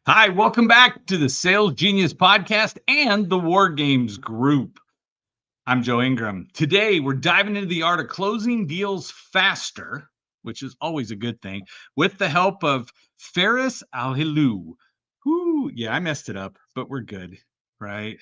Hi, welcome back to the Sales Genius Podcast and the War Games Group. I'm Joe Ingram. Today, we're diving into the art of closing deals faster, which is always a good thing, with the help of Ferris Alilu. Yeah, I messed it up, but we're good, right?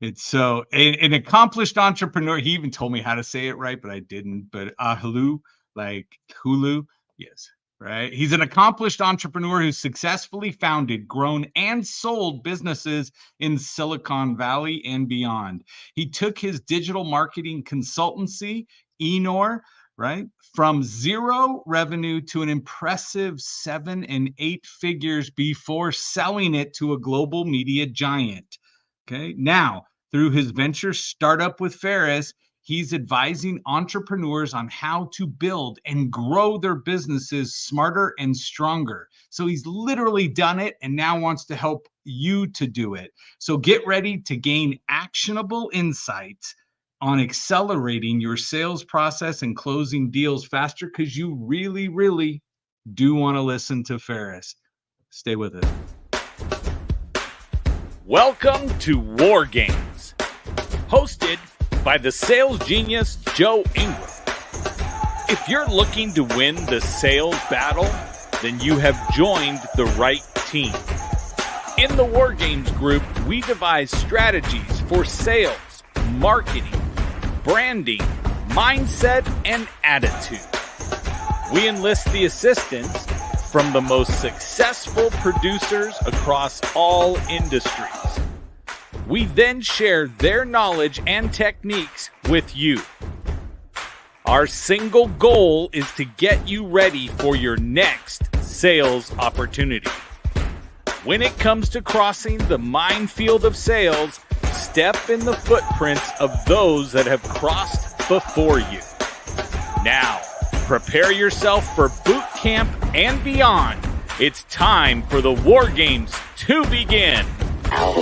It's so an accomplished entrepreneur. He even told me how to say it right, but I didn't. But Alilu, like Hulu, yes. Right. He's an accomplished entrepreneur who successfully founded, grown, and sold businesses in Silicon Valley and beyond. He took his digital marketing consultancy, Enor, right, from zero revenue to an impressive 7 and 8 figures before selling it to a global media giant. Okay. Now, through his venture Startup with Ferris, he's advising entrepreneurs on how to build and grow their businesses smarter and stronger. So he's literally done it and now wants to help you to do it. So get ready to gain actionable insights on accelerating your sales process and closing deals faster, because you really, really do want to listen to Ferris. Stay with us. Welcome to War Games, hosted by the sales genius Joe Ingram. If you're looking to win the sales battle, then you have joined the right team. In the War Games Group, we devise strategies for sales, marketing, branding, mindset, and attitude. We enlist the assistance from the most successful producers across all industries. We then share their knowledge and techniques with you. Our single goal is to get you ready for your next sales opportunity. When it comes to crossing the minefield of sales, step in the footprints of those that have crossed before you. Now, prepare yourself for boot camp and beyond. It's time for the War Games to begin. All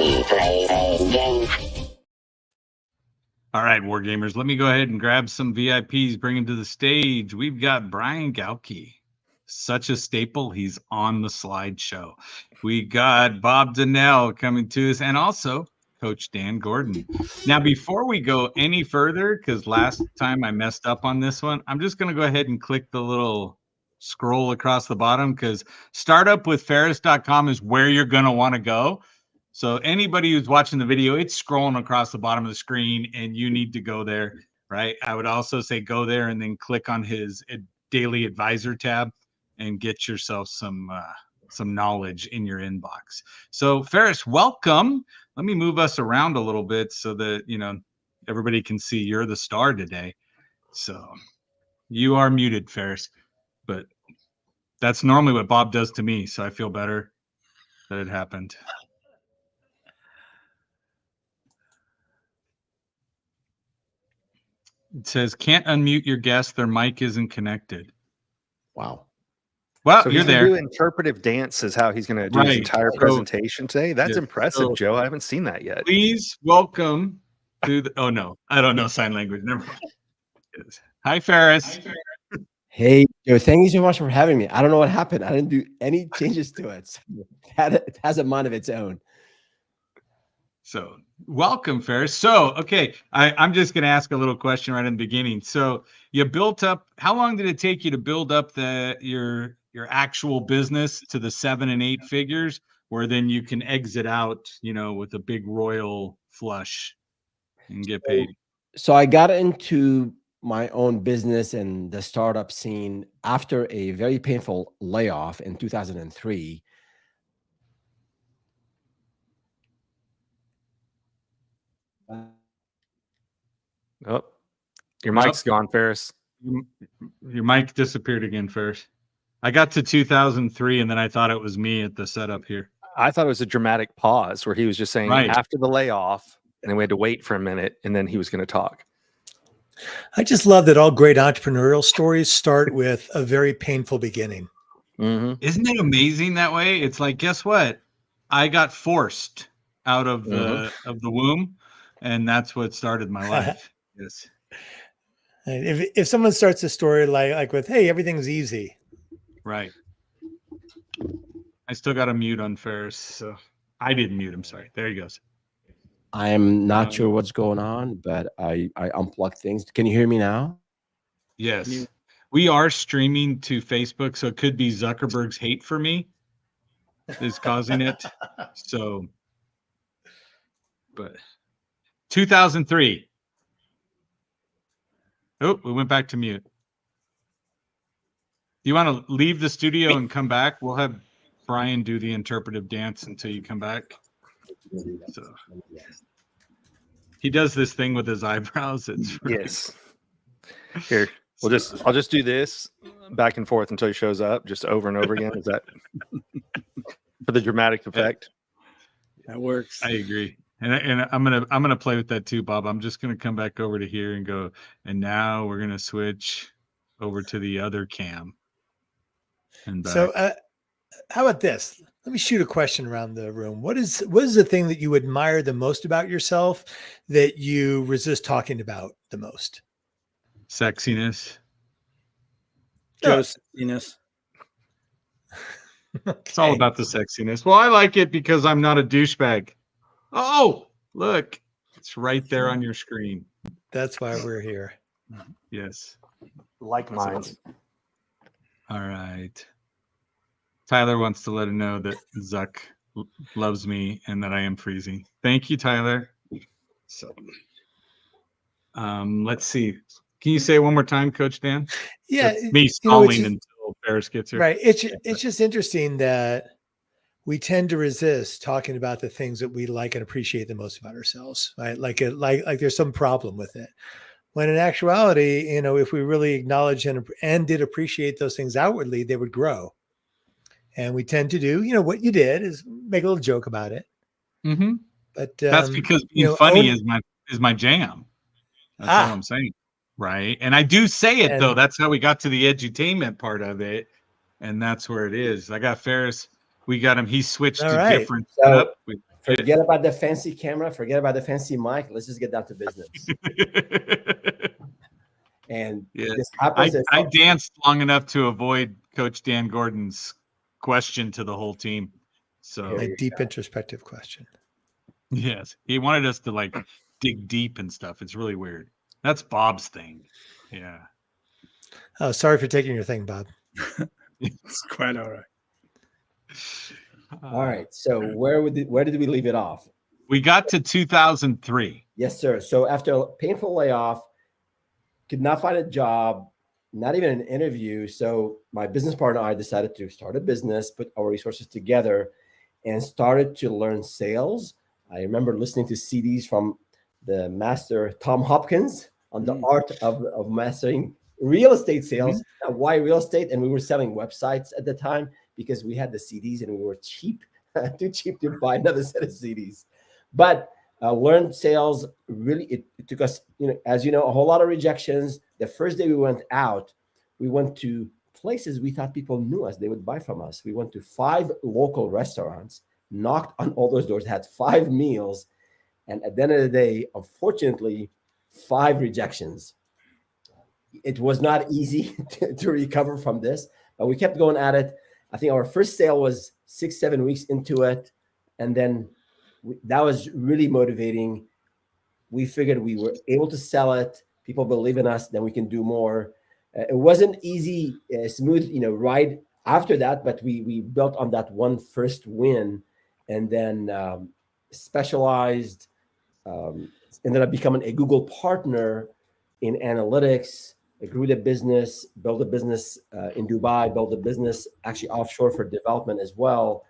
right, War Gamers, let me go ahead and grab some VIPs, bring them to the stage. We've got Brian Gauke, such a staple. He's on the slideshow. We got Bob Donnell coming to us, and also Coach Dan Gordon. Now, before we go any further, because last time I messed up on this one, I'm just going to go ahead and click the little scroll across the bottom, because startupwithferris.com is where you're going to want to go. So anybody who's watching the video, it's scrolling across the bottom of the screen and you need to go there, right? I would also say go there and then click on his daily advisor tab and get yourself some knowledge in your inbox. So Ferris, welcome. Let me move us around a little bit so that, everybody can see you're the star today. So you are muted, Ferris, but that's normally what Bob does to me. So I feel better that it happened. It says, can't unmute your guest. Their mic isn't connected. Wow. Well, so you're he's there. Do interpretive dance is how he's going to do his entire presentation today. That's impressive, Joe. I haven't seen that yet. Please welcome to the, oh no, I don't know sign language. Never mind. Hi, Ferris. Hey, Joe, thank you so much for having me. I don't know what happened. I didn't do any changes to it. So it has a mind of its own. So welcome, Ferris. So, okay, I'm just going to ask a little question right in the beginning. So you built up, how long did it take you to build up your actual business to the 7 and 8 figures, where then you can exit out, with a big royal flush and get paid? So I got into my own business and the startup scene after a very painful layoff in 2003. Oh, your mic's gone, Ferris. Your mic disappeared again, Ferris. I got to 2003, and then I thought it was me at the setup here. I thought it was a dramatic pause where he was just saying after the layoff, and then we had to wait for a minute, and then he was going to talk. I just love that all great entrepreneurial stories start with a very painful beginning. Mm-hmm. Isn't it amazing that way? It's like, guess what? I got forced out of the womb, and that's what started my life. Yes. If someone starts a story like with, hey, everything's easy. Right. I still got a mute on Ferris, so I didn't mute him. Sorry. There he goes. I'm not sure what's going on, but I unplugged things. Can you hear me now? Yes. We are streaming to Facebook, so it could be Zuckerberg's hate for me is causing it. So, but 2003. Oh, we went back to mute. You want to leave the studio and come back? We'll have Brian do the interpretive dance until you come back. So he does this thing with his eyebrows. It's really Yes. Here, I'll just do this back and forth until he shows up, just over and over again. Is that for the dramatic effect? That works. I agree. And I'm gonna play with that too, Bob. I'm just gonna come back over to here and go, and now we're gonna switch over to the other cam. And back. So how about this? Let me shoot a question around the room. What is the thing that you admire the most about yourself that you resist talking about the most? Sexiness. Joe's sexiness. It's all about the sexiness. Well, I like it because I'm not a douchebag. Oh, look. It's right there on your screen. That's why we're here. Yes. Like minds. All right. Tyler wants to let him know that Zuck loves me and that I am freezing. Thank you, Tyler. So, let's see. Can you say it one more time, Coach Dan? Yeah. That's me stalling until Ferris gets here. Right. It's just interesting that we tend to resist talking about the things that we like and appreciate the most about ourselves, right? Like there's some problem with it. When in actuality, if we really acknowledge and did appreciate those things outwardly, they would grow. And we tend to do, what you did is make a little joke about it. Mm-hmm. But that's because being funny is my jam. That's all I'm saying. Right. And I do say it though. That's how we got to the edutainment part of it. And that's where it is. I got Ferris. We got him. He switched to different setup. Forget about the fancy camera. Forget about the fancy mic. Let's just get down to business. And this happens. I danced long enough to avoid Coach Dan Gordon's question to the whole team. So a deep introspective question. Yes. He wanted us to dig deep and stuff. It's really weird. That's Bob's thing. Yeah. Oh, sorry for taking your thing, Bob. It's quite all right. All right. So where did we leave it off? We got to 2003. Yes, sir. So after a painful layoff, could not find a job, not even an interview. So my business partner and I decided to start a business, put our resources together, and started to learn sales. I remember listening to CDs from the master Tom Hopkins on the art of mastering real estate sales. Why real estate? And we were selling websites at the time because we had the CDs and we were cheap, too cheap to buy another set of CDs. But learned sales, really, it took us, as you know, a whole lot of rejections. The first day we went out, we went to places we thought people knew us. They would buy from us. We went to 5 local restaurants, knocked on all those doors, had 5 meals. And at the end of the day, unfortunately, 5 rejections. It was not easy to recover from this, but we kept going at it. I think our first sale was 6-7 weeks into it. And then that was really motivating. We figured we were able to sell it. People believe in us, then we can do more. It wasn't easy, smooth, ride after that, but we built on that one first win and then specialized, ended up becoming a Google partner in analytics. I grew the business, built a business in Dubai, built a business actually offshore for development as well.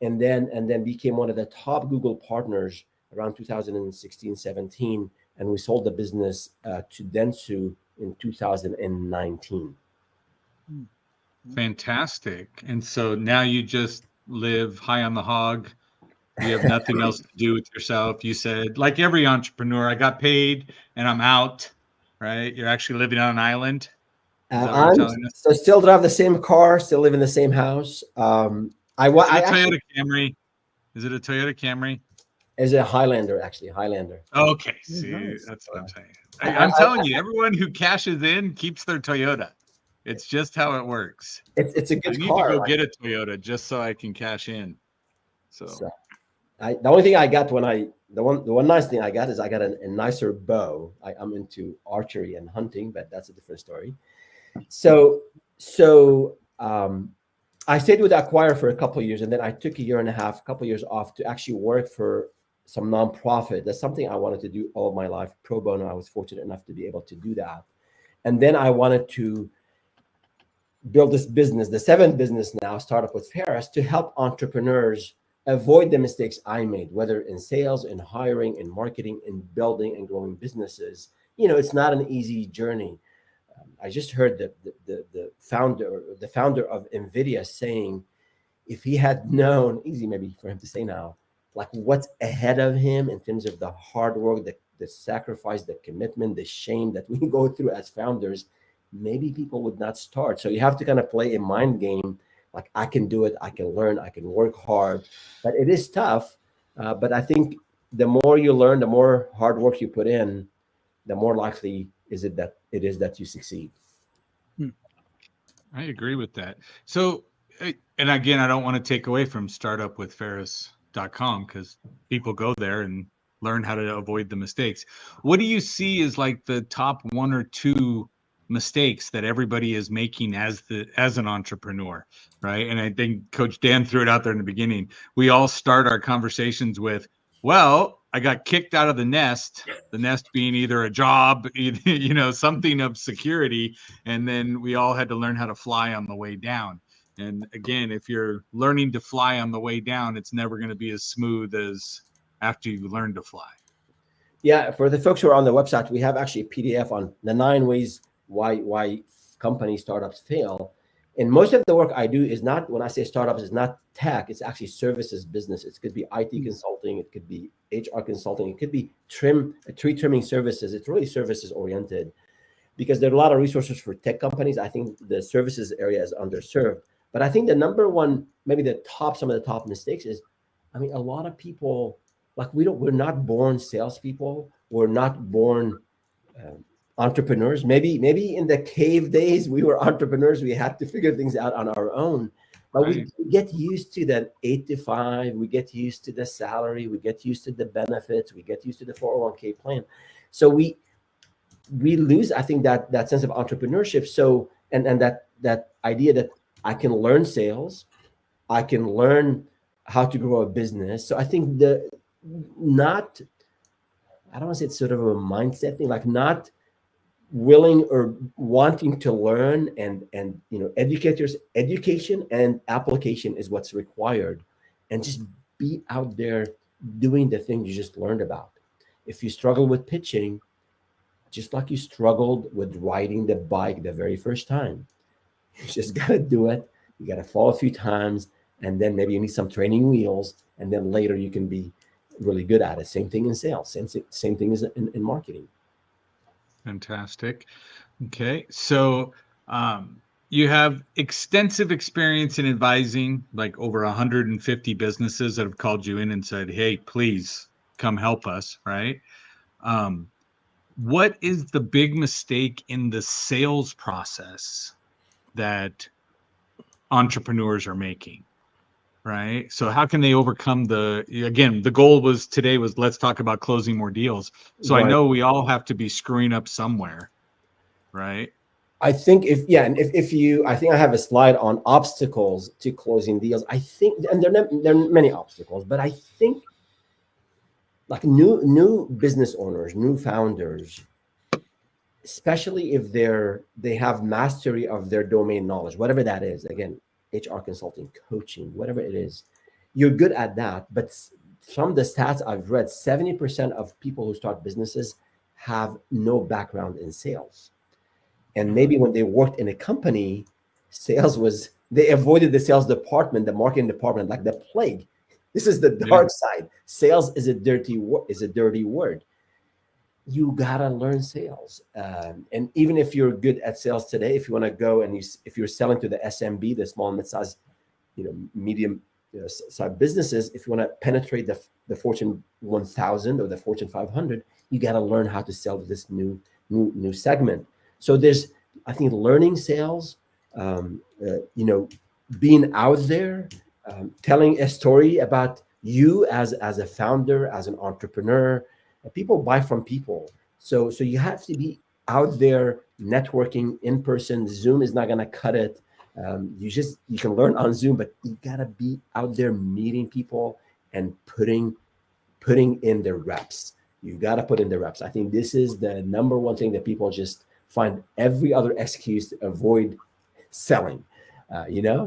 And then became one of the top Google partners around 2016, 17. And we sold the business to Dentsu in 2019. Fantastic. And so now you just live high on the hog. You have nothing else to do with yourself. You said, like every entrepreneur, I got paid and I'm out, right? You're actually living on an island. So still drive the same car, still live in the same house. Toyota Camry. Is it a Toyota Camry? It's a Highlander, actually. Highlander. Okay. See, that's what I'm saying. I'm telling you, everyone who cashes in keeps their Toyota. It's just how it works. It's a I good need car. to go get a Toyota just so I can cash in. So The only thing I got the one nice thing I got is I got a nicer bow. I'm into archery and hunting, but that's a different story. So I stayed with Acquire for a couple of years, and then I took a year and a half, a couple of years off to actually work for some nonprofit. That's something I wanted to do all of my life, pro bono. I was fortunate enough to be able to do that. And then I wanted to build this business, the seventh business now, startup with Ferris, to help entrepreneurs avoid the mistakes I made, whether in sales, in hiring, in marketing, in building and growing businesses. It's not an easy journey. I just heard the founder of NVIDIA saying, if he had known, easy maybe for him to say now, like what's ahead of him in terms of the hard work, the sacrifice, the commitment, the shame that we go through as founders, maybe people would not start. So you have to kind of play a mind game. Like, I can do it, I can learn, I can work hard, but it is tough. But I think the more you learn, the more hard work you put in, the more likely is it that you succeed. I agree with that. So, and again, I don't want to take away from startupwithferris.com because people go there and learn how to avoid the mistakes. What do you see as like the top one or two mistakes that everybody is making as an entrepreneur, right? And I think Coach Dan threw it out there in the beginning. We all start our conversations with, well, I got kicked out of the nest being either a job, something of security, and then we all had to learn how to fly on the way down. And again, if you're learning to fly on the way down, it's never going to be as smooth as after you learn to fly. Yeah, for the folks who are on the website, we have actually a PDF on the 9 ways why company startups fail. And most of the work I do is not, when I say startups, it's not tech, it's actually services business. It could be IT consulting, it could be HR consulting, it could be tree trimming services. It's really services oriented because there are a lot of resources for tech companies. I think the services area is underserved. But I think the number one, maybe some of the top mistakes is, a lot of people, like we're not born salespeople. We're not born entrepreneurs. Maybe in the cave days we were entrepreneurs. We had to figure things out on our own. But right. We get used to that 8 to 5. We get used to the salary. We get used to the benefits. We get used to the 401k plan. So we lose, I think, that sense of entrepreneurship. So and that idea that I can learn sales, I can learn how to grow a business. So I think I don't want to say it's sort of a mindset thing, like not willing or wanting to learn and education and application is what's required, and just be out there doing the thing you just learned about. If you struggle with pitching, just like you struggled with riding the bike the very first time, you just got to do it. You got to fall a few times, and then maybe you need some training wheels, and then later you can be really good at it. Same thing in sales, same thing as in marketing. Fantastic. Okay. So you have extensive experience in advising like over 150 businesses that have called you in and said, hey, please come help us, right? What is the big mistake in the sales process that entrepreneurs are making? Right. So how can they overcome the goal today was let's talk about closing more deals. So right. I know we all have to be screwing up somewhere. Right. I think I think I have a slide on obstacles to closing deals. I think, and there are many obstacles, but I think like new business owners, new founders, especially if they have mastery of their domain knowledge, whatever that is, again, HR consulting, coaching, whatever it is, you're good at that. But from the stats I've read, 70% of people who start businesses have no background in sales. And maybe when they worked in a company, they avoided the sales department, the marketing department, like the plague. This is the dark side. Sales is a dirty word. You gotta learn sales, and even if you're good at sales today, if you want to go and if you're selling to the SMB, the small and mid-size, medium size businesses, if you want to penetrate the Fortune 1000 or the Fortune 500, you got to learn how to sell to this new segment. So there's I think learning sales, being out there, telling a story about you as a founder, as an entrepreneur. People buy from people, so you have to be out there networking in person. Zoom is not going to cut it. You can learn on Zoom, but you got to be out there meeting people and putting in the reps. You got to put in the reps. I think this is the number one thing that people just find every other excuse to avoid selling.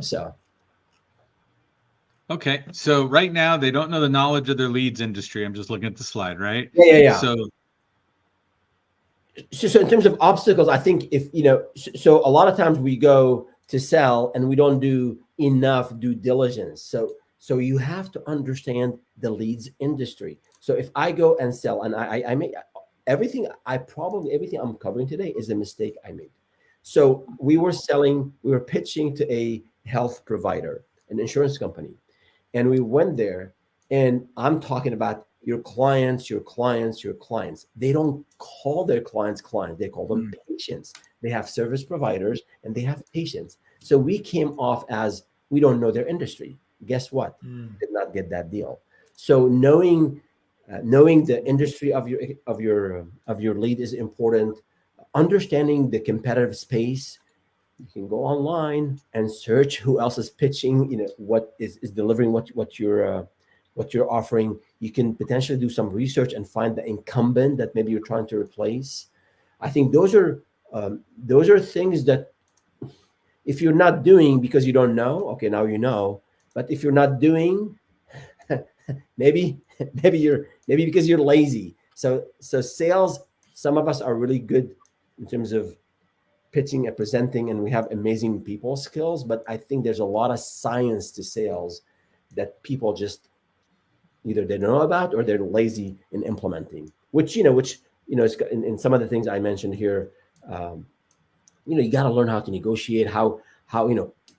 So. Okay. So right now they don't know the knowledge of their leads industry. I'm just looking at the slide, right? Yeah. So in terms of obstacles, I think so a lot of times we go to sell and we don't do enough due diligence. So you have to understand the leads industry. So if I go and sell and I make everything I'm covering today is a mistake I made. So we were pitching to a health provider, an insurance company. And we went there and I'm talking about your clients. They don't call their clients. They call them patients. They have service providers and they have patients. So we came off as we don't know their industry. Guess what? Did not get that deal. So knowing the industry of your lead is important. Understanding the competitive space. You can go online and search who else is pitching, what is delivering what you're offering. You can potentially do some research and find the incumbent that maybe you're trying to replace. I think those are things that if you're not doing because you don't know, okay, now you know. But if you're not doing, maybe because you're lazy. So sales, some of us are really good in terms of pitching and presenting, and we have amazing people skills, but I think there's a lot of science to sales that people just either they know about or they're lazy in implementing, which is in some of the things I mentioned here. You got to learn how to negotiate, how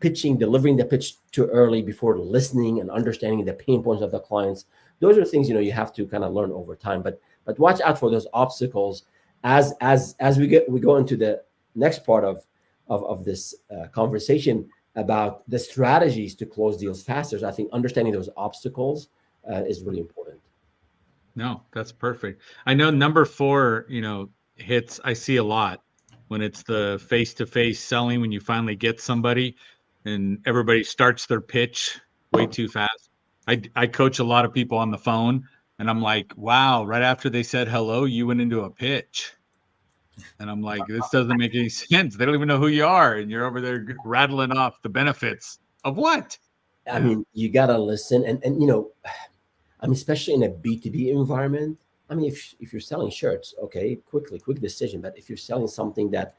pitching, delivering the pitch too early before listening and understanding the pain points of the clients. Those are things you have to kind of learn over time, but watch out for those obstacles as we go into the next part of this conversation about the strategies to close deals faster. So I think understanding those obstacles is really important. No, that's perfect. I know number 4, hits I see a lot when it's the face-to-face selling, when you finally get somebody and everybody starts their pitch way too fast. I coach a lot of people on the phone and I'm like, wow, right after they said hello, you went into a pitch. And I'm like, this doesn't make any sense. They don't even know who you are. And you're over there rattling off the benefits of what? I mean, you got to listen. And especially in a B2B environment, if you're selling shirts, okay, quick decision. But if you're selling something that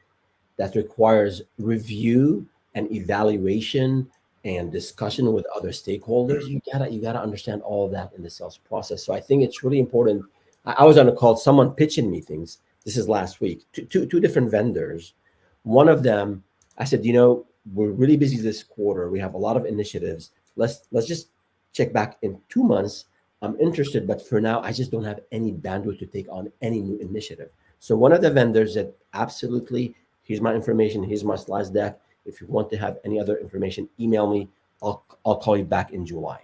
requires review and evaluation and discussion with other stakeholders, you gotta understand all of that in the sales process. So I think it's really important. I was on a call, someone pitching me things. This is last week, two different vendors. One of them, I said, we're really busy this quarter. We have a lot of initiatives. Let's just check back in 2 months. I'm interested, but for now, I just don't have any bandwidth to take on any new initiative. So one of the vendors said, absolutely, here's my information, here's my slides deck. If you want to have any other information, email me. I'll call you back in July.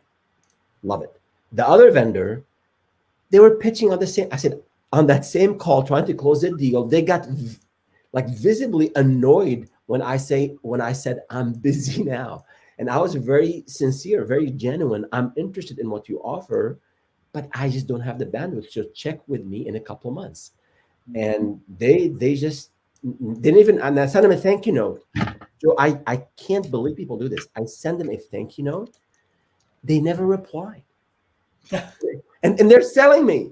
Love it. The other vendor, they were pitching on the same, I said, on that same call, trying to close the deal, they got visibly annoyed when I said, I'm busy now. And I was very sincere, very genuine. I'm interested in what you offer, but I just don't have the bandwidth. So check with me in a couple of months. And they just didn't even, and I sent them a thank you note. So I can't believe people do this. I send them a thank you note. They never reply. and they're selling me.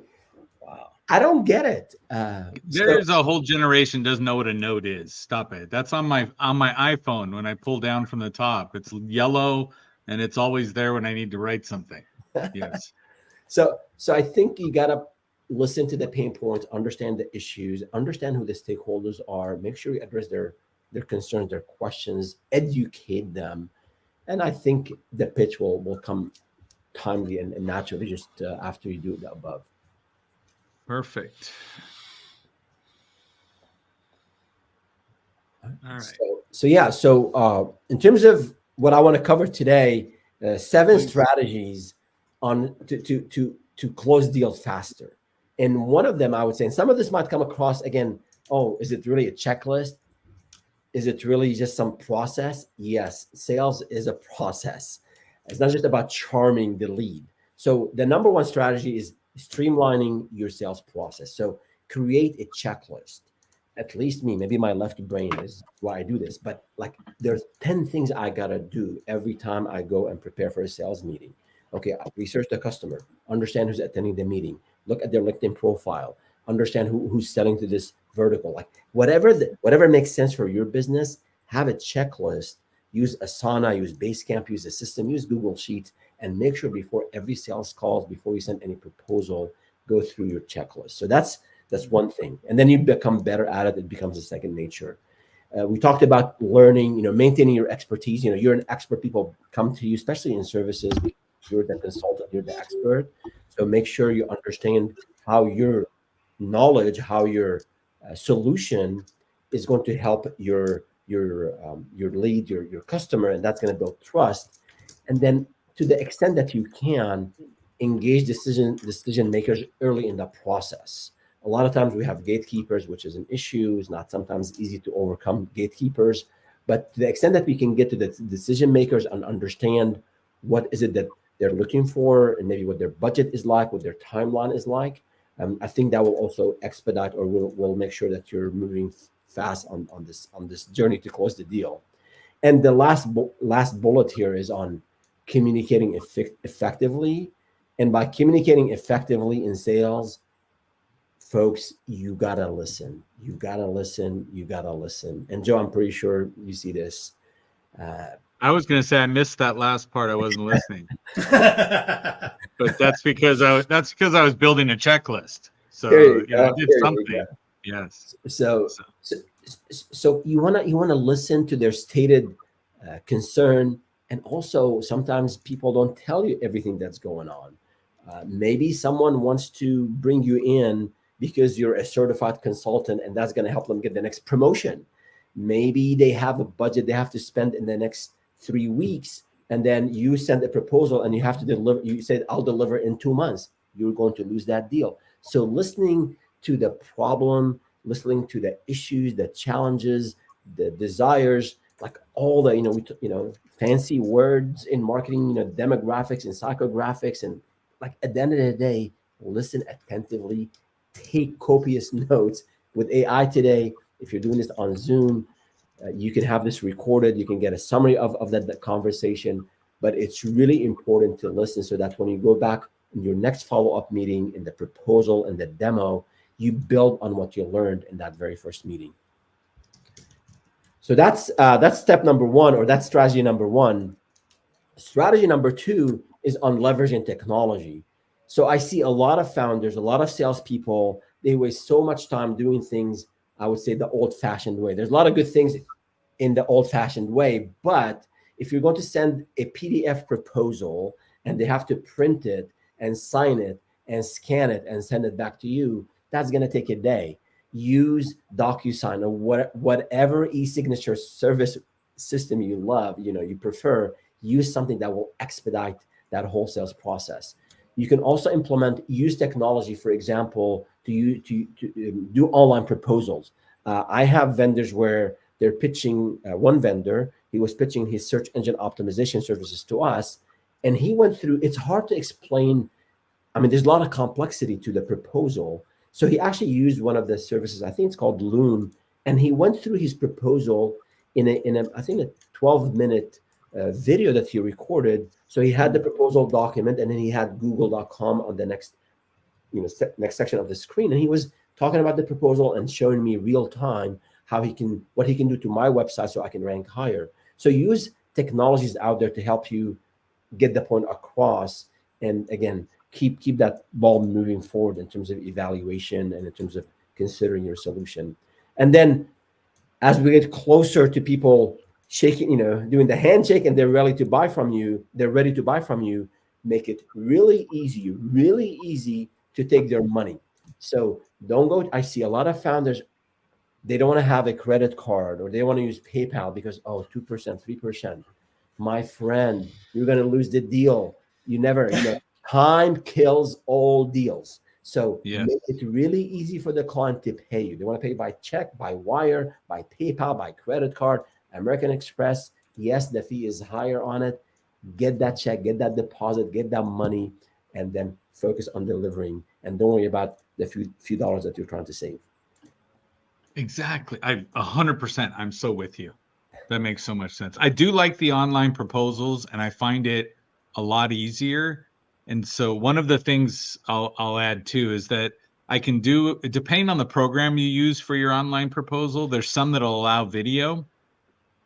Wow. I don't get it. There's a whole generation doesn't know what a note is. Stop it. That's on my iPhone. When I pull down from the top, it's yellow and it's always there when I need to write something. Yes. So I think you got to listen to the pain points, understand the issues, understand who the stakeholders are, make sure you address their concerns, their questions, educate them. And I think the pitch will come timely and naturally just after you do the above. Perfect. All right. So in terms of what I want to cover today, 7 Please. strategies on to close deals faster. And one of them, I would say, and some of this might come across again, oh, is it really a checklist? Is it really just some process? Yes, sales is a process. It's not just about charming the lead. So the number one strategy is streamlining your sales process. So create a checklist. At least me, maybe my left brain is why I do this, but like there's 10 things I gotta do every time I go and prepare for a sales meeting. Okay, I research the customer, understand who's attending the meeting, look at their LinkedIn profile, understand who's selling to this vertical, like whatever makes sense for your business. Have a checklist. Use Asana, use Basecamp, use a system, use Google Sheets, and make sure before every sales calls, before you send any proposal, go through your checklist. So that's one thing, and then you become better at it. It becomes a second nature. We talked about learning, maintaining your expertise. You're an expert. People come to you, especially in services. You're the consultant, you're the expert. So make sure you understand how your knowledge, how your solution is going to help your lead, your customer, and that's going to build trust. And then, to the extent that you can, engage decision makers early in the process. A lot of times we have gatekeepers, which is an issue. It's not sometimes easy to overcome gatekeepers, but to the extent that we can get to the decision makers and understand what is it that they're looking for, and maybe what their budget is like, what their timeline is like, I think that will also expedite, or will make sure that you're moving fast on this journey to close the deal. And the last bullet here is on communicating effectively. And by communicating effectively in sales, folks, you gotta listen. You gotta listen. You gotta listen. And Joe, I'm pretty sure you see this. I was going to say I missed that last part. I wasn't listening, but that's because I was building a checklist. So I did something. Yes. So you wanna listen to their stated concern, and also sometimes people don't tell you everything that's going on. Maybe someone wants to bring you in because you're a certified consultant, and that's going to help them get the next promotion. Maybe they have a budget they have to spend in the next 3 weeks, and then you send a proposal and you have to deliver. You said, I'll deliver in 2 months. You're going to lose that deal. So listening to the problem, listening to the issues, the challenges, the desires, like all the, fancy words in marketing, demographics and psychographics. And like at the end of the day, listen attentively, take copious notes. With AI today, if you're doing this on Zoom, you can have this recorded. You can get a summary of that conversation, but it's really important to listen so that when you go back in your next follow-up meeting, in the proposal and the demo, you build on what you learned in that very first meeting. So that's step number one, or that's strategy number one. Strategy number two is on leveraging technology. So I see a lot of founders, a lot of salespeople, they waste so much time doing things, I would say, the old-fashioned way. There's a lot of good things in the old-fashioned way, but if you're going to send a PDF proposal and they have to print it and sign it and scan it and send it back to you, that's going to take a day. Use DocuSign or whatever e-signature service system you love, you prefer. Use something that will expedite that whole sales process. You can also use technology, for example, to do online proposals. I have vendors where they're pitching. One vendor, he was pitching his search engine optimization services to us, and he went through. It's hard to explain. I mean, there's a lot of complexity to the proposal. So he actually used one of the services. I think it's called Loom, and he went through his proposal in a I think a 12-minute video that he recorded. So he had the proposal document, and then he had google.com on the next section of the screen, and he was talking about the proposal and showing me real time what he can do to my website so I can rank higher. So use technologies out there to help you get the point across, and again, keep that ball moving forward in terms of evaluation and in terms of considering your solution. And then as we get closer to people shaking, doing the handshake, and they're ready to buy from you, make it really easy to take their money. So don't go. I see a lot of founders they don't want to have a credit card, or they want to use PayPal because 2%, 3%. My friend, you're going to lose the deal. You never, time kills all deals. So Yes. make it really easy for the client to pay you. They want to pay by check, by wire, by PayPal, by credit card, American Express. Yes, the fee is higher on it. Get that check, get that deposit, get that money, and then focus on delivering. And don't worry about the few dollars that you're trying to save. Exactly. 100%. I'm so with you. That makes so much sense. I do like the online proposals, and I find it a lot easier. And so one of the things I'll add too is that I can do, depending on the program you use for your online proposal, there's some that'll allow video.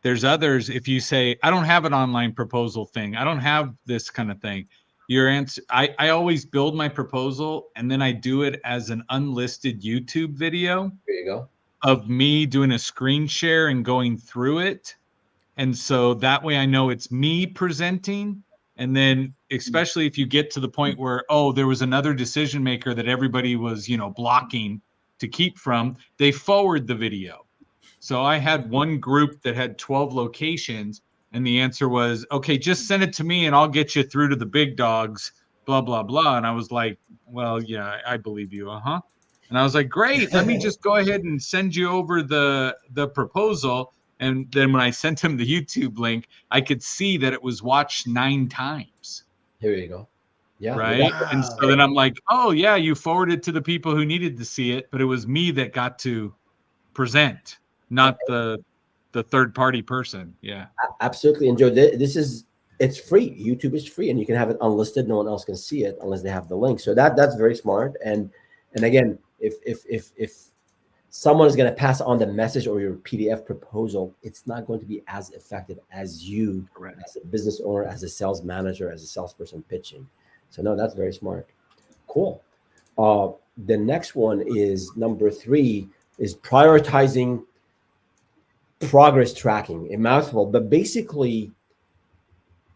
There's others, if you say, I don't have an online proposal thing, I don't have this kind of thing, your answer, I always build my proposal and then I do it as an unlisted YouTube video. There you go. Of me doing a screen share and going through it. And so that way I know it's me presenting. And then especially if you get to the point where, there was another decision maker that everybody was, blocking to keep from, they forward the video. So I had one group that had 12 locations, and the answer was, okay, just send it to me and I'll get you through to the big dogs, blah, blah, blah. And I was like, well, yeah, I believe you. And I was like, great, let me just go ahead and send you over the proposal. And then when I sent him the YouTube link, I could see that it was watched 9 times. Here you go. Yeah. Right. Wow. And so then I'm like, oh, yeah, you forwarded to the people who needed to see it. But it was me that got to present, not the third party person. Yeah, absolutely. And Joe, it's free. YouTube is free, and you can have it unlisted. No one else can see it unless they have the link. So that's very smart. And again, if someone is going to pass on the message or your PDF proposal, it's not going to be as effective as you, correct, as a business owner, as a sales manager, as a salesperson pitching. So no, that's very smart. Cool. The next one is number 3 is prioritizing progress tracking. A mouthful, but basically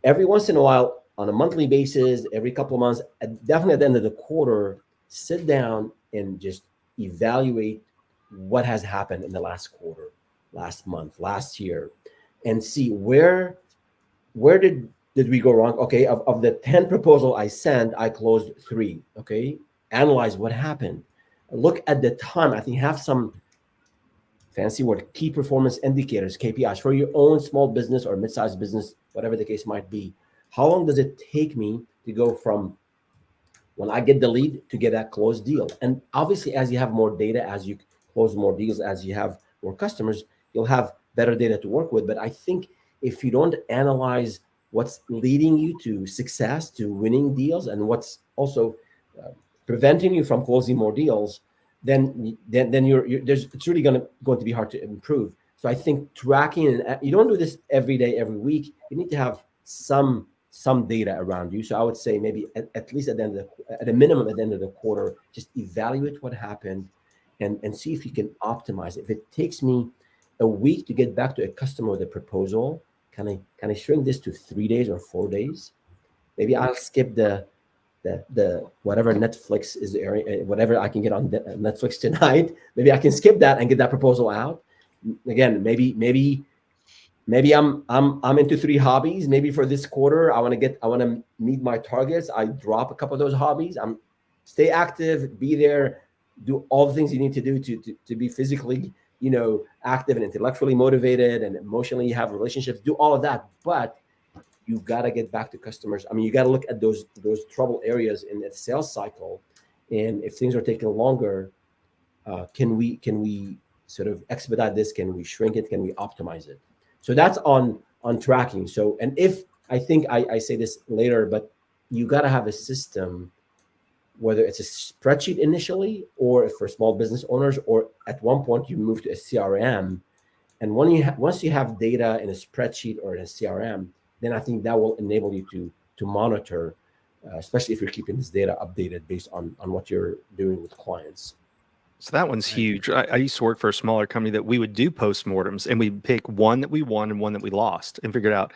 every once in a while, on a monthly basis, every couple of months, definitely at the end of the quarter, sit down and just evaluate what has happened in the last quarter, last month, last year, and see where did we go wrong. Okay, of the 10 proposal I sent, I closed 3. Okay, analyze what happened. Look at the time. I think have some fancy word, key performance indicators, KPIs for your own small business or mid-sized business, whatever the case might be. How long does it take me to go from when I get the lead to get that closed deal? And obviously, as you have more data, as you close more deals, as you have more customers, you'll have better data to work with. But I think if you don't analyze what's leading you to success, to winning deals, and what's also preventing you from closing more deals, then it's really going to be hard to improve. So I think tracking, and you don't do this every day, every week. You need to have some data around you. So I would say maybe at least at a minimum at the end of the quarter, just evaluate what happened and see if you can optimize it. If it takes me a week to get back to a customer with a proposal, can I shrink this to 3 days or 4 days? Maybe I'll skip the whatever Netflix is area, whatever I can get on Netflix tonight. Maybe I can skip that and get that proposal out. Again, maybe I'm into 3 hobbies. Maybe for this quarter, I want to meet my targets. I drop a couple of those hobbies. Stay active, be there, do all the things you need to do to be physically, active and intellectually motivated and emotionally have relationships. Do all of that, but you got to get back to customers. I mean, you got to look at those trouble areas in the sales cycle, and if things are taking longer, can we sort of expedite this? Can we shrink it? Can we optimize it? So that's on tracking. So, and if I think I say this later, but you got to have a system, whether it's a spreadsheet initially, or for small business owners, or at one point you move to a CRM. And once you have data in a spreadsheet or in a CRM, then I think that will enable you to monitor, especially if you're keeping this data updated based on what you're doing with clients. So that one's huge. I used to work for a smaller company that we would do postmortems, and we'd pick one that we won and one that we lost and figured out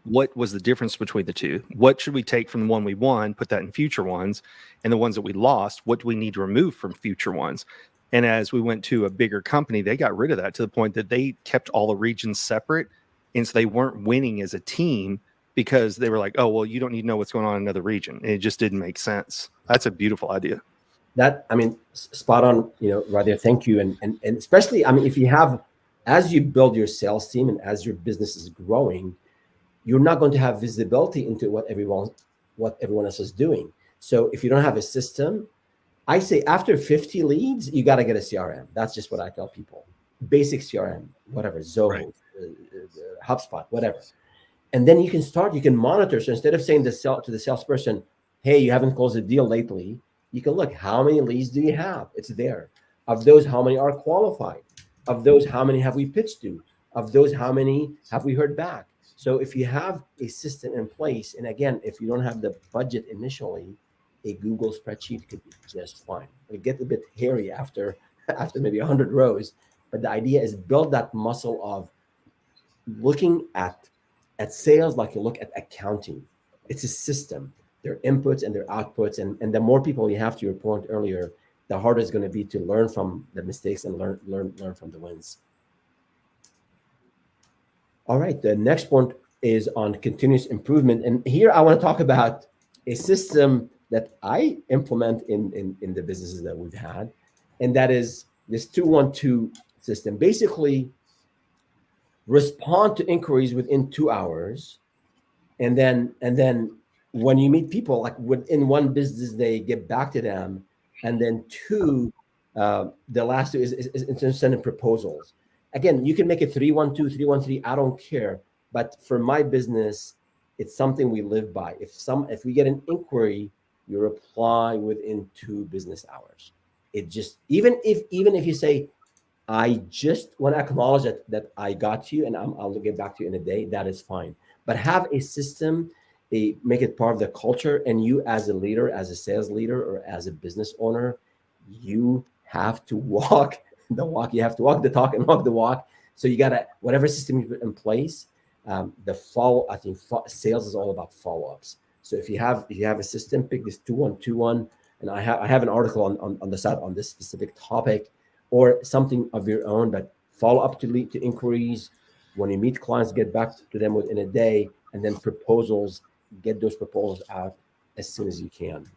what was the difference between the two. What should we take from the one we won, put that in future ones, and the ones that we lost, what do we need to remove from future ones? And as we went to a bigger company, they got rid of that to the point that they kept all the regions separate. And so they weren't winning as a team because they were like, oh, well, you don't need to know what's going on in another region. And it just didn't make sense. That's a beautiful idea. That, I mean, spot on, right there. Thank you. And especially, I mean, if you have, as you build your sales team and as your business is growing, you're not going to have visibility into what everyone else is doing. So if you don't have a system, I say after 50 leads, you got to get a CRM. That's just what I tell people. Basic CRM, whatever, Zoho, Right. HubSpot, whatever. And then you can monitor. So instead of saying to the salesperson, hey, you haven't closed a deal lately, you can look, how many leads do you have? It's there. Of those, how many are qualified? Of those, how many have we pitched to? Of those, how many have we heard back? So if you have a system in place, and again, if you don't have the budget initially, a Google spreadsheet could be just fine. It gets a bit hairy after maybe 100 rows, but the idea is build that muscle of looking at sales like you look at accounting. It's a system. Their inputs and their outputs, and the more people you have, to your point earlier, the harder it's going to be to learn from the mistakes and learn from the wins. All right, the next point is on continuous improvement, and here I want to talk about a system that I implement in the businesses that we've had, and that is this 2-1-2 system. Basically, respond to inquiries within 2 hours, and then when you meet people, like within one business day, get back to them, and then two, the last two is sending proposals. Again, you can make it 3-1-2, 3-1-3. I don't care, but for my business, it's something we live by. If we get an inquiry, you reply within 2 business hours. It just, even if you say, I just want to acknowledge that I got you and I'll get back to you in a day, that is fine. But have a system, make it part of the culture, and you as a leader, as a sales leader, or as a business owner, you have to walk the walk. You have to walk the talk and walk the walk. So you got to, whatever system you put in place, I think sales is all about follow-ups. So if you have a system, pick this 2-1-2-1, and I have an article on the site on this specific topic, or something of your own, but follow up to inquiries. When you meet clients, get back to them within a day, and then proposals, get those proposals out as soon as you can.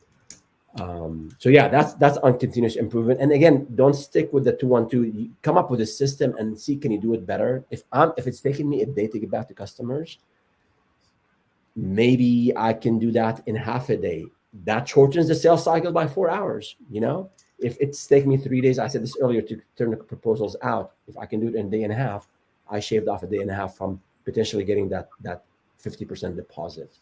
So yeah, that's on continuous improvement. And again, don't stick with the 2-1-2. You come up with a system and see, can you do it better? If it's taking me a day to get back to customers, maybe I can do that in half a day. That shortens the sales cycle by 4 hours. If it's taking me 3 days, I said this earlier, to turn the proposals out, if I can do it in a day and a half, I shaved off a day and a half from potentially getting that 50% deposit.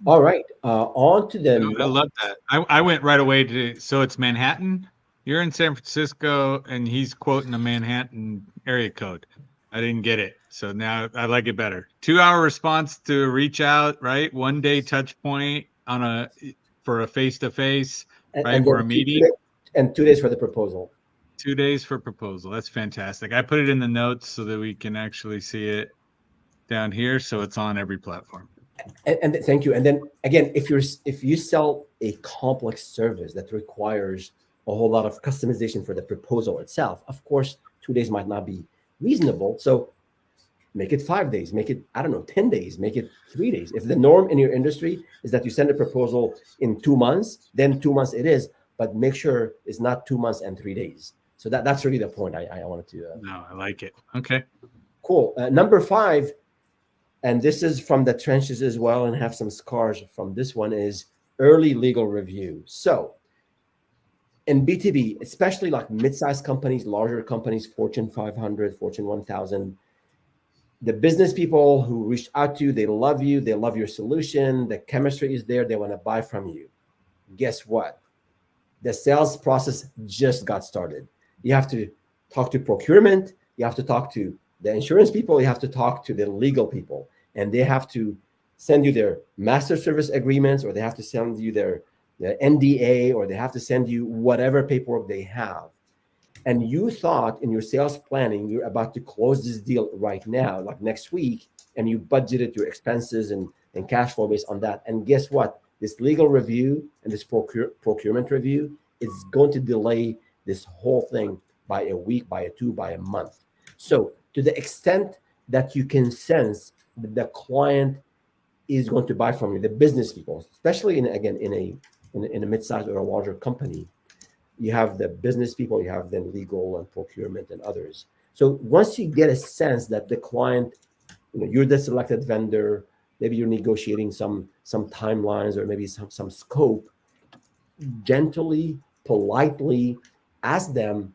All right, on to the. I love that. I went right away to, so it's Manhattan. You're in San Francisco, and he's quoting a Manhattan area code. I didn't get it, so now I like it better. 2-hour response to reach out, right? 1 day touch point for a face-to-face, right? For a meeting, and 2 days for the proposal. 2 days for proposal. That's fantastic. I put it in the notes so that we can actually see it down here, so it's on every platform. And thank you. And then again, if you sell a complex service that requires a whole lot of customization for the proposal itself, of course, 2 days might not be reasonable. So make it 5 days, make it, 10 days, make it 3 days. If the norm in your industry is that you send a proposal in 2 months, then 2 months it is, but make sure it's not 2 months and 3 days. So that's really the point I wanted to. No, I like it. Okay. Cool. Number 5, and this is from the trenches as well, and have some scars from this one, is early legal review. So in B2B, especially like mid-sized companies, larger companies, Fortune 500, Fortune 1000, the business people who reached out to you, they love your solution, the chemistry is there, they want to buy from you. Guess what? The sales process just got started. You have to talk to procurement, you have to talk to the insurance people, you have to talk to the legal people, and they have to send you their master service agreements, or they have to send you their NDA, or they have to send you whatever paperwork they have. And you thought in your sales planning, you're about to close this deal right now, like next week, and you budgeted your expenses and cash flow based on that. And guess what? This legal review and this procurement review is going to delay this whole thing by a week, by a 2, by a month. So to the extent that you can sense that the client is going to buy from you, the business people, especially in a mid-sized or a larger company, you have the business people, you have then legal and procurement and others. So once you get a sense that the client, you're the selected vendor, maybe you're negotiating some timelines or maybe some scope, gently, politely ask them,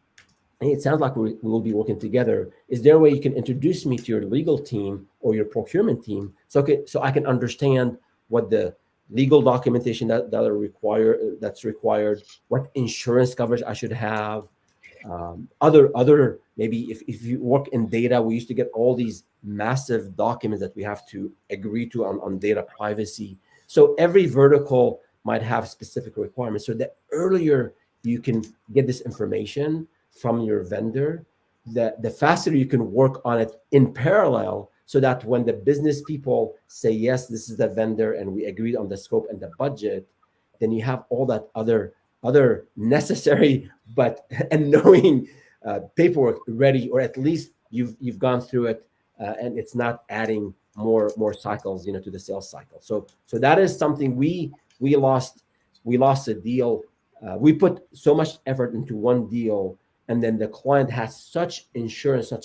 hey, it sounds like we will be working together. Is there a way you can introduce me to your legal team or your procurement team so I can understand what the legal documentation that's required, what insurance coverage I should have, other maybe if you work in data, we used to get all these massive documents that we have to agree to on data privacy. So every vertical might have specific requirements. So the earlier you can get this information from your vendor, the faster you can work on it in parallel, so that when the business people say, yes, this is the vendor and we agreed on the scope and the budget, then you have all that other necessary but annoying paperwork ready, or at least you've gone through it, and it's not adding more cycles, to the sales cycle. So that is something we lost a deal. We put so much effort into one deal, and then the client has such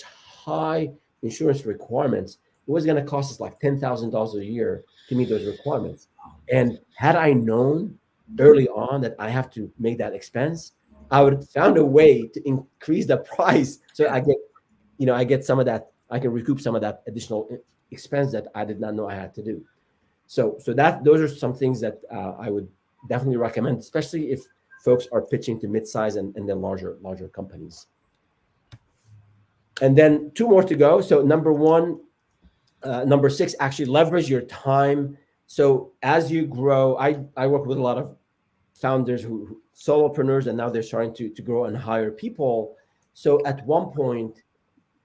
high insurance requirements. It was going to cost us like $10,000 a year to meet those requirements. And had I known early on that I have to make that expense, I would have found a way to increase the price so I get some of that. I can recoup some of that additional expense that I did not know I had to do. So those are some things that I would definitely recommend, especially if folks are pitching to mid-size and then larger companies. And then 2 more to go. So number 6, actually leverage your time. So as you grow, I work with a lot of founders who solopreneurs, and now they're starting to grow and hire people. So at one point,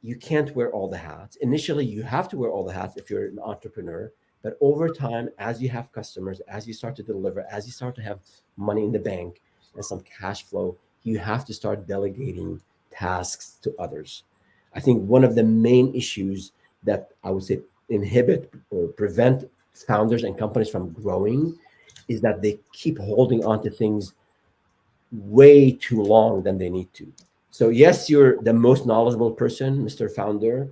you can't wear all the hats. Initially, you have to wear all the hats if you're an entrepreneur. But over time, as you have customers, as you start to deliver, as you start to have money in the bank and some cash flow, you have to start delegating tasks to others. I think one of the main issues that I would say inhibit or prevent founders and companies from growing is that they keep holding on to things way too long than they need to. So yes, you're the most knowledgeable person, Mr. Founder.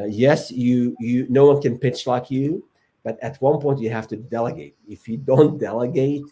Yes, you no one can pitch like you, but at one point you have to delegate. If you don't delegate,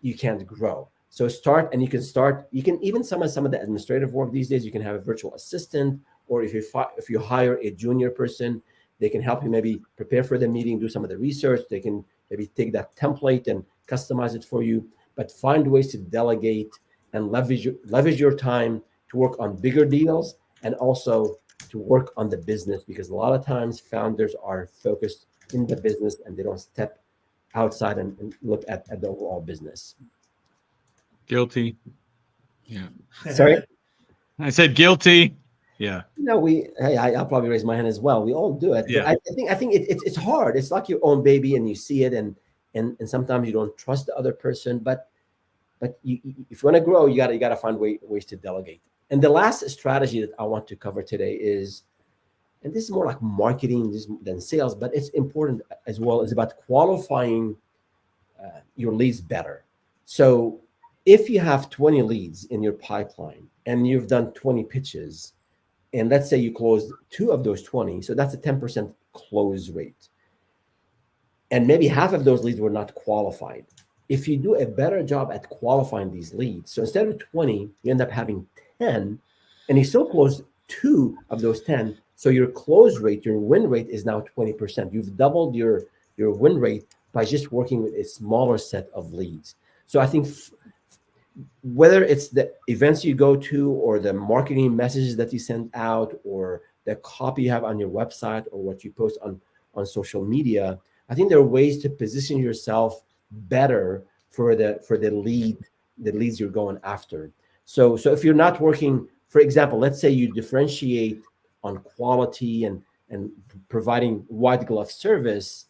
you can't grow. So start, and you can even some of the administrative work these days, you can have a virtual assistant, or if you hire a junior person, they can help you maybe prepare for the meeting, do some of the research. They can maybe take that template and customize it for you, but find ways to delegate and leverage your time to work on bigger deals and also to work on the business, because a lot of times founders are focused in the business and they don't step outside and look at the overall business. Guilty. Yeah. Sorry? I said guilty. Yeah. I'll probably raise my hand as well. We all do it. Yeah. But I think it's hard. It's like your own baby, and you see it, and sometimes you don't trust the other person. But if you want to grow, you got to find ways to delegate. And the last strategy that I want to cover today is, and this is more like marketing than sales, but it's important as well, is about qualifying your leads better. So if you have 20 leads in your pipeline and you've done 20 pitches, and let's say you closed 2 of those 20, so that's a 10% close rate. And maybe half of those leads were not qualified. If you do a better job at qualifying these leads, so instead of 20, you end up having 10, and you still close 2 of those 10. So your close rate, your win rate is now 20%. You've doubled your win rate by just working with a smaller set of leads. So I think whether it's the events you go to or the marketing messages that you send out or the copy you have on your website or what you post on social media, I think there are ways to position yourself better for the leads you're going after. So if you're not working, for example, let's say you differentiate on quality and providing white glove service,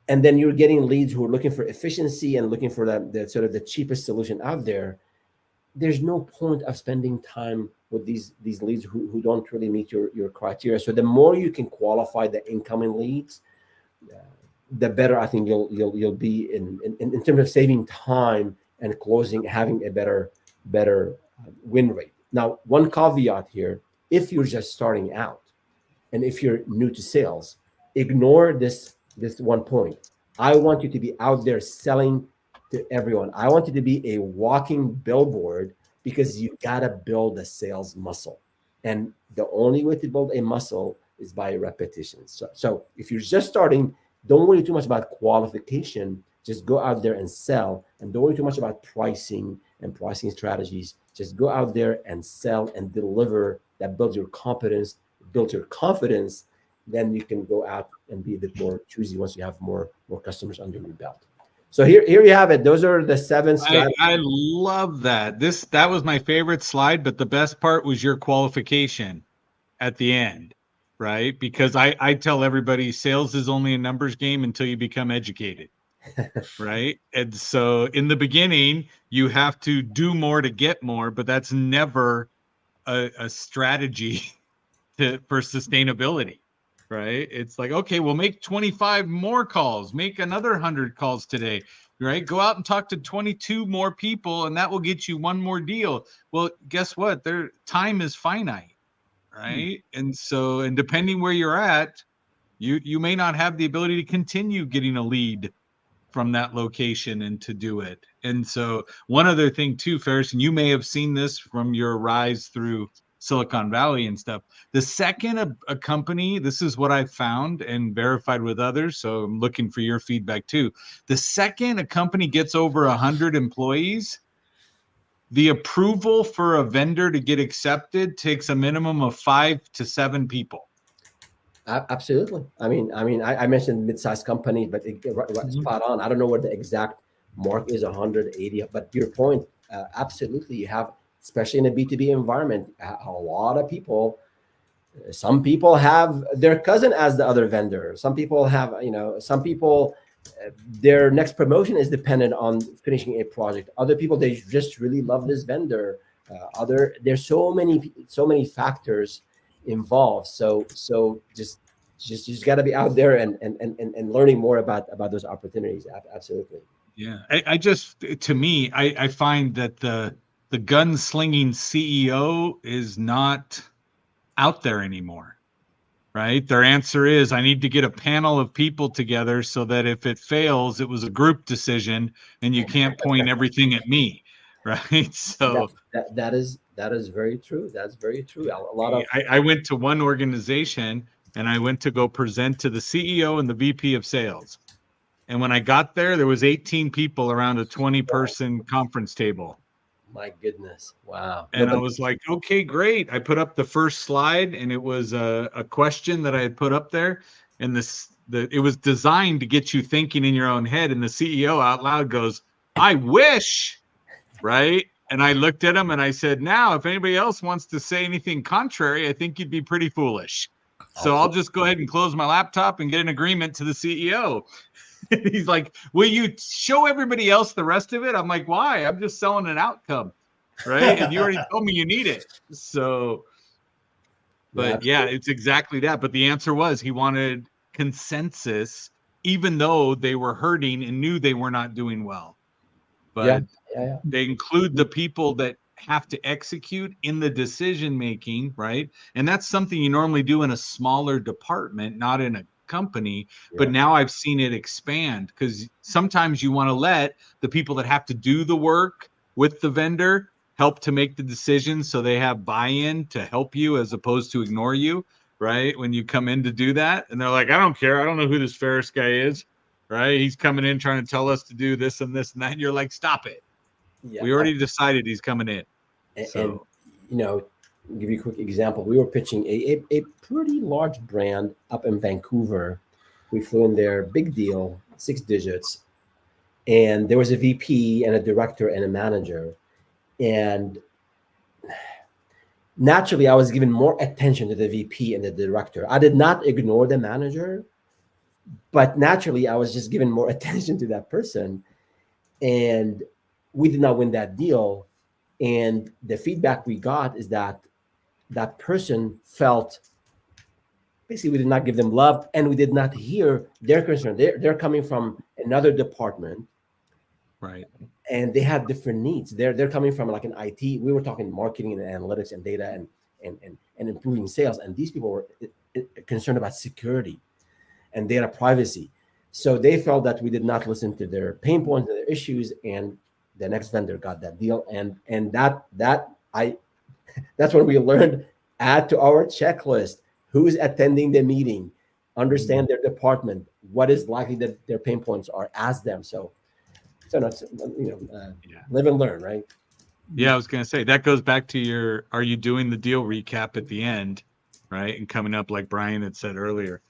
and then you're getting leads who are looking for efficiency and looking for the sort of the cheapest solution out there. there's no point of spending time with these leads who don't really meet your criteria. So the more you can qualify the incoming leads, the better I think you'll be in terms of saving time and closing, having a better win rate. Now, one caveat here: if you're just starting out, and if you're new to sales, ignore this one point. I want you to be out there selling to everyone. I want you to be a walking billboard, because you gotta build a sales muscle, and the only way to build a muscle is by repetition. So if you're just starting, don't worry too much about qualification. Just go out there and sell, and don't worry too much about pricing and pricing strategies. Just go out there and sell and deliver. That builds your competence, builds your confidence. Then you can go out and be a bit more choosy once you have more customers under your belt. So here you have it. Those are the 7 strategies. I love that. That was my favorite slide, but the best part was your qualification at the end, right? Because I tell everybody sales is only a numbers game until you become educated, right? And so in the beginning, you have to do more to get more, but that's never a strategy for sustainability. Right? It's like, okay, we'll make 25 more calls, make another 100 calls today, right? Go out and talk to 22 more people, and that will get you one more deal. Well, guess what? Their time is finite, right? And so, and depending where you're at, you may not have the ability to continue getting a lead from that location and to do it. And so one other thing too, Ferris, and you may have seen this from your rise through Silicon Valley and stuff. The second a company, this is what I found and verified with others, so I'm looking for your feedback too. The second a company gets over 100 employees, the approval for a vendor to get accepted takes a minimum of 5 to 7 people. Absolutely. I mentioned mid-sized company, but spot on. I don't know what the exact mark is, 180, but your point, absolutely. You have, especially in a B2B environment, a lot of people. Some people have their cousin as the other vendor. Some people have, some people, their next promotion is dependent on finishing a project. Other people, they just really love this vendor. There's so many factors involved. So just got to be out there and learning more about those opportunities. Absolutely. Yeah. I find that the gunslinging CEO is not out there anymore, right? Their answer is, I need to get a panel of people together so that if it fails, it was a group decision and you can't point everything at me, right? So that is very true. That's very true. I went to one organization and I went to go present to the CEO and the VP of sales. And when I got there was 18 people around a 20-person conference table. My goodness. Wow. And I was like, okay, great. I put up the first slide and it was a question that I had put up there. And it was designed to get you thinking in your own head. And the CEO out loud goes, I wish, right? And I looked at him and I said, now, if anybody else wants to say anything contrary, I think you'd be pretty foolish. So I'll just go ahead and close my laptop and get an agreement to the CEO. He's like, will you show everybody else the rest of it? I'm like, why? I'm just selling an outcome, right? And you already told me you need it. So, but yeah, it's exactly that. But the answer was he wanted consensus, even though they were hurting and knew they were not doing well. But they include the people that have to execute in the decision making, right? And that's something you normally do in a smaller department, not in a company. But now I've seen it expand, because sometimes you want to let the people that have to do the work with the vendor help to make the decisions, so they have buy-in to help you as opposed to ignore you, right? When you come in to do that, and they're like, I don't care, I don't know who this Ferris guy is, right? He's coming in trying to tell us to do this and this and that, and you're like, stop it. We already decided he's coming in. And give you a quick example. We were pitching a pretty large brand up in Vancouver. We flew in there, big deal, 6 digits. And there was a VP and a director and a manager. And naturally, I was giving more attention to the VP and the director. I did not ignore the manager, but naturally, I was just giving more attention to that person. And we did not win that deal. And the feedback we got is that that person felt basically we did not give them love, and we did not hear their concern. They're coming from another department, Right. and they have different needs. They're coming from like an IT. We were talking marketing and analytics and data and improving sales, and these people were concerned about security and data privacy. So they felt that we did not listen to their pain points and their issues, and the next vendor got that deal. And that's when we learned, add to our checklist who's attending the meeting, understand their department, what is likely that their pain points are, ask them. So that's, live and learn, right? Yeah, I was going to say that goes back to are you doing the deal recap at the end, right? And coming up like Brian had said earlier.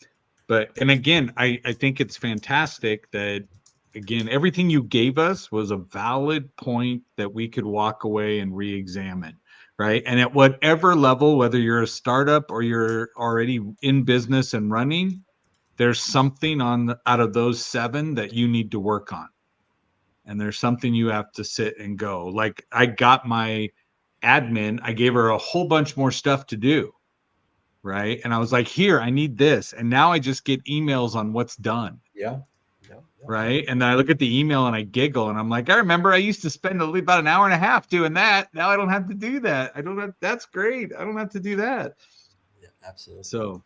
And again, I think it's fantastic that, again, everything you gave us was a valid point that we could walk away and re-examine, right? And at whatever level, whether you're a startup or you're already in business and running, there's something out of those 7 that you need to work on. And there's something you have to sit and go. Like, I got my admin, I gave her a whole bunch more stuff to do, right? And I was like, here, I need this. And now I just get emails on what's done. Yeah. Right. And then I look at the email and I giggle and I'm like, I remember I used to spend about an hour and a half doing that. Now I don't have to do that. That's great. I don't have to do that. Yeah, absolutely. So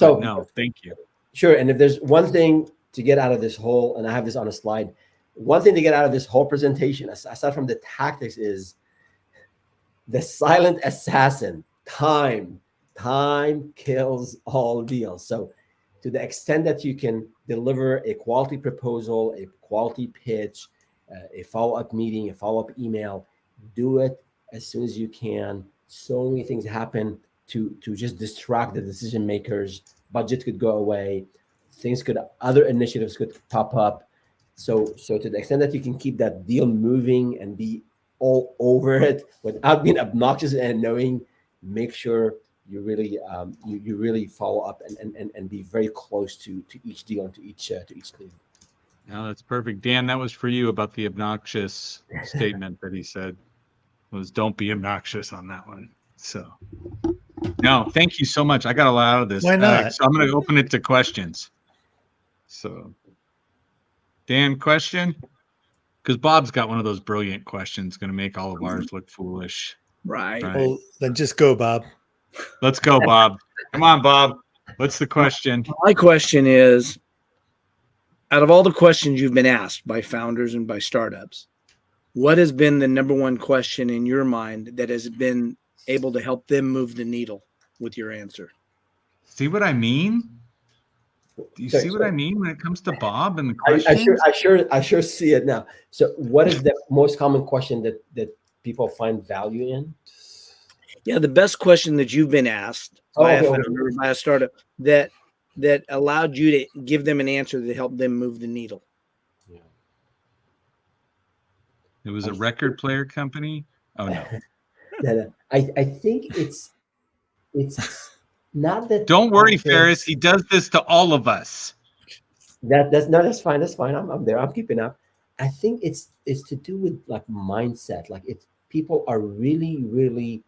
no, thank you. Sure. And if there's one thing to get out of this whole, and I have this on a slide, one thing to get out of this whole presentation, aside from the tactics, is the silent assassin. Time kills all deals. So to the extent that you can deliver a quality proposal, a quality pitch, a follow-up meeting, a follow-up email, do it as soon as you can. So many things happen to just distract the decision makers. Budget could go away. Other initiatives could pop up. So to the extent that you can keep that deal moving and be all over it without being obnoxious and annoying, make sure you really you really follow up and be very close to each deal and to each lead. No, that's perfect. Dan, that was for you about the obnoxious statement that he said was don't be obnoxious on that one. So no, thank you so much. I got a lot out of this. Why not? So I'm going to open it to questions. So Dan, question? Because Bob's got one of those brilliant questions going to make all of ours look foolish. Right. Well, then just go, Bob. Let's go, Bob. Come on, Bob. What's the question? My question is, out of all the questions you've been asked by founders and by startups, what has been the number one question in your mind that has been able to help them move the needle with your answer? See what I mean? Do you see what I mean when it comes to Bob and the questions? I sure see it now. So what is the most common question that people find value in? Yeah, the best question that you've been asked by a founder, by a startup that allowed you to give them an answer that helped them move the needle. Yeah. It was a record player company? Oh, no. No. I think it's not that. Don't worry, Ferris. He does this to all of us. That's fine. That's fine. I'm there. I'm keeping up. I think it's to do with like mindset. Like people are really, really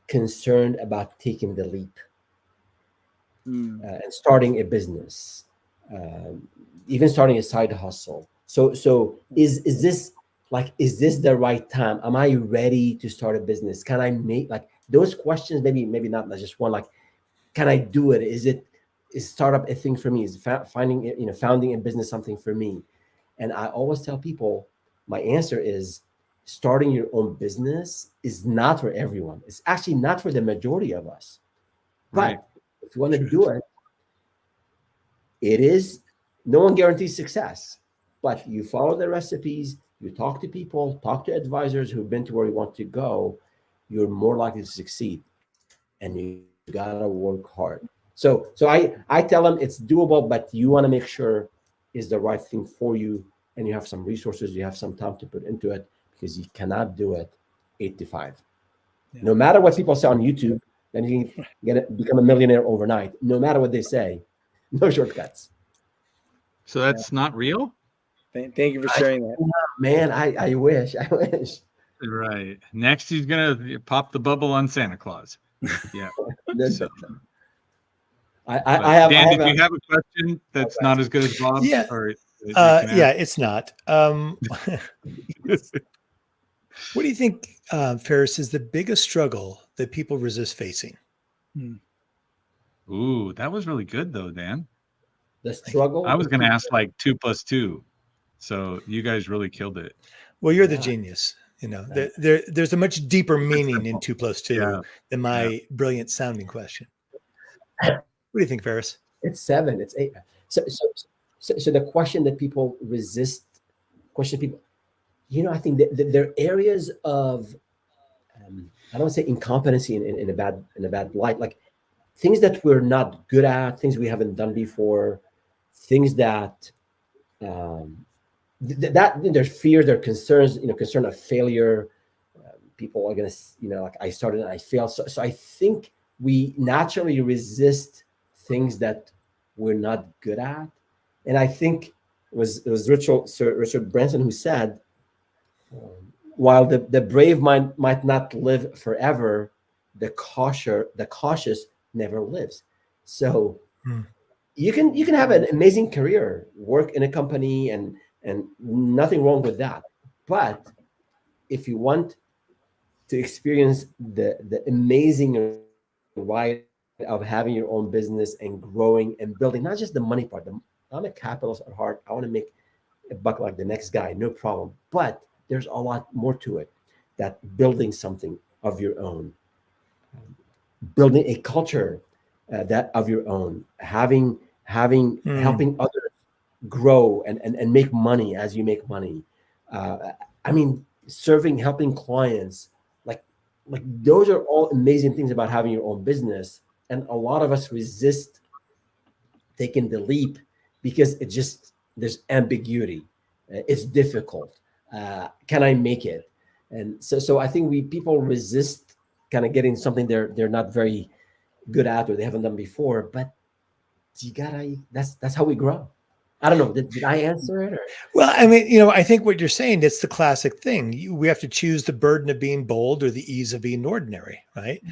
concerned about taking the leap and starting a business, even starting a side hustle. So is this the right time? Am I ready to start a business? Can I make like those questions? Maybe not just one. Like, can I do it? Is startup a thing for me? Is founding a business something for me? And I always tell people, my answer is starting your own business is not for everyone. It's actually not for the majority of us. Right. But if you want to do it, it is, no one guarantees success, but you follow the recipes, you talk to people, talk to advisors who've been to where you want to go, you're more likely to succeed. And you gotta work hard. So I tell them it's doable, but you want to make sure is the right thing for you, and you have some resources, you have some time to put into it, because you cannot do it 8 to 5. Yeah. No matter what people say on YouTube, then you can become a millionaire overnight. No matter what they say, no shortcuts. So that's not real? Thank you for sharing that. Man, I wish. Right. Next, he's gonna pop the bubble on Santa Claus. Yeah. So, I have. Dan, I have did you have a question that's not as good as Bob's? Yeah. Or Yeah, it's not. What do you think, Ferris, is the biggest struggle that people resist facing? Ooh, that was really good though, Dan. the struggle. I was going to ask like 2 + 2. So you guys really killed it. Well, you're the genius. You know, there's a much deeper meaning in 2 + 2 Yeah. than my brilliant sounding question. What do you think, Ferris? It's 7. It's 8. So the question that people resist, people, I think that there are areas of, I don't want to say incompetency in a bad light, like things that we're not good at, things we haven't done before, things that there's fears, there are concerns, concern of failure. People are gonna, like I started and I failed. So I think we naturally resist things that we're not good at. And I think it was Sir Richard Branson who said, while the brave might not live forever, the cautious never lives. So you can have an amazing career, work in a company, and nothing wrong with that. But if you want to experience the amazing ride of having your own business and growing and building, not just the money part. I'm a capitalist at heart. I want to make a buck like the next guy, no problem. But there's a lot more to it, that building something of your own, building a culture that of your own, having helping others grow and make money as you make money. Serving, helping clients, like those are all amazing things about having your own business. And a lot of us resist taking the leap because there's ambiguity. It's difficult. Can I make it? And so I think people resist kind of getting something they're not very good at or they haven't done before. But that's how we grow. I don't know. Did I answer it? Or? Well, I think what you're saying, it's the classic thing. We have to choose the burden of being bold or the ease of being ordinary, right?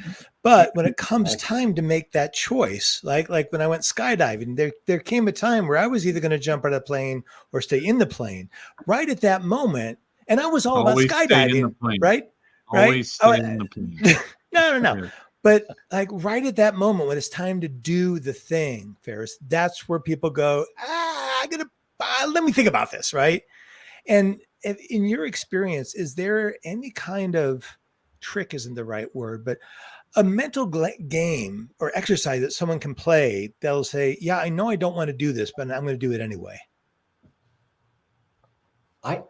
But when it comes time to make that choice, like when I went skydiving, there came a time where I was either going to jump out of the plane or stay in the plane. Right at that moment, and I was all Always about stay in the skydiving, plane. right? Always stay in the plane. No. Yeah. But like right at that moment when it's time to do the thing, Ferris, that's where people go, let me think about this, right? And in your experience, is there any kind of trick isn't the right word, but a mental game or exercise that someone can play? They'll say, yeah, I know I don't want to do this, but I'm going to do it anyway. By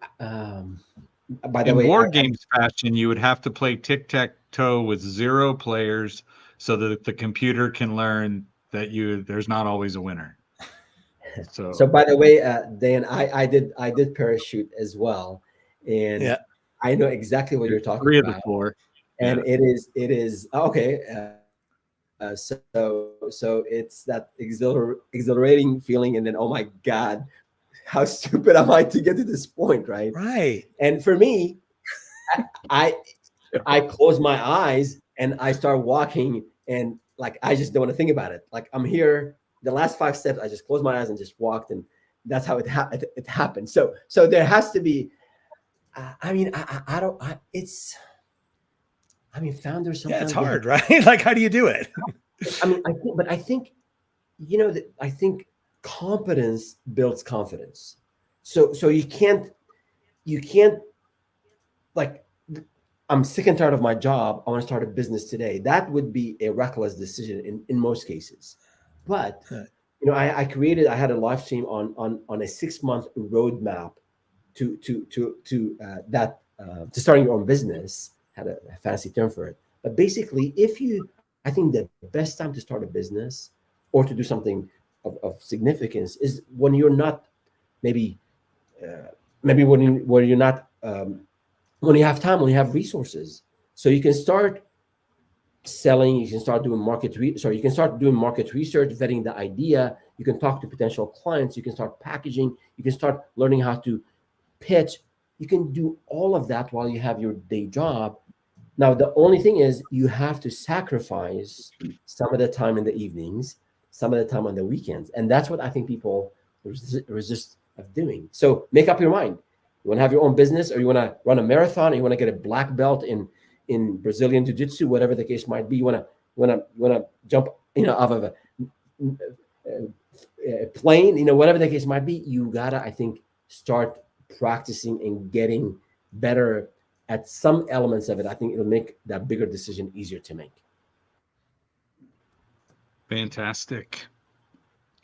the in way, war games fashion, you would have to play tic-tac-toe with 0 players so that the computer can learn that there's not always a winner. So by the way, Dan, I did parachute as well, and I know exactly what you're talking 3 about. of the 4, and it is okay. So it's that exhilarating feeling, and then, oh my God, how stupid am I to get to this point, right? Right. And for me, I close my eyes and I start walking, and like I just don't want to think about it. Like I'm here. The last 5 steps, I just closed my eyes and just walked, and that's how it happened. So there has to be. Founders sometimes. Yeah, it's hard, right? Like, how do you do it? I think I think competence builds confidence. So you can't like, I'm sick and tired of my job, I want to start a business today. That would be a reckless decision in most cases. But I had a live stream on a 6-month roadmap to starting your own business. Had a fancy term for it. But basically, I think the best time to start a business or to do something of significance is when you're not when you have time, when you have resources. So you can start selling, you can start doing market research, vetting the idea, you can talk to potential clients, you can start packaging, you can start learning how to pitch. You can do all of that while you have your day job. Now, the only thing is you have to sacrifice some of the time in the evenings, some of the time on the weekends. And that's what I think people resist of doing. So make up your mind. You want to have your own business, or you want to run a marathon, or you want to get a black belt in Brazilian Jiu-Jitsu, whatever the case might be. You want to jump, off of a plane, whatever the case might be. You gotta, I think, start practicing and getting better at some elements of it. I think it'll make that bigger decision easier to make. Fantastic.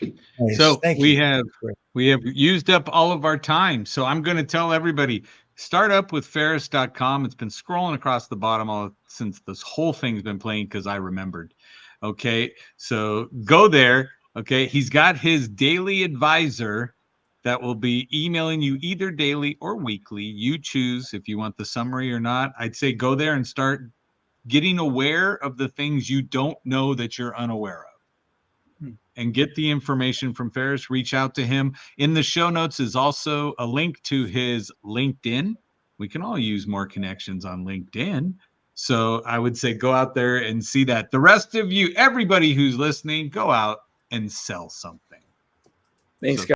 Nice. So Thank we you. have used up all of our time. So I'm going to tell everybody, start up with Ferris.com. It's been scrolling across the bottom since this whole thing's been playing, because I remembered. Okay. So go there. Okay. He's got his daily advisor that will be emailing you either daily or weekly. You choose if you want the summary or not. I'd say go there and start getting aware of the things you don't know that you're unaware of. And get the information from Ferris. Reach out to him. In the show notes is also a link to his LinkedIn. We can all use more connections on LinkedIn. So I would say go out there and see that. The rest of you, everybody who's listening, go out and sell something. Thanks, guys.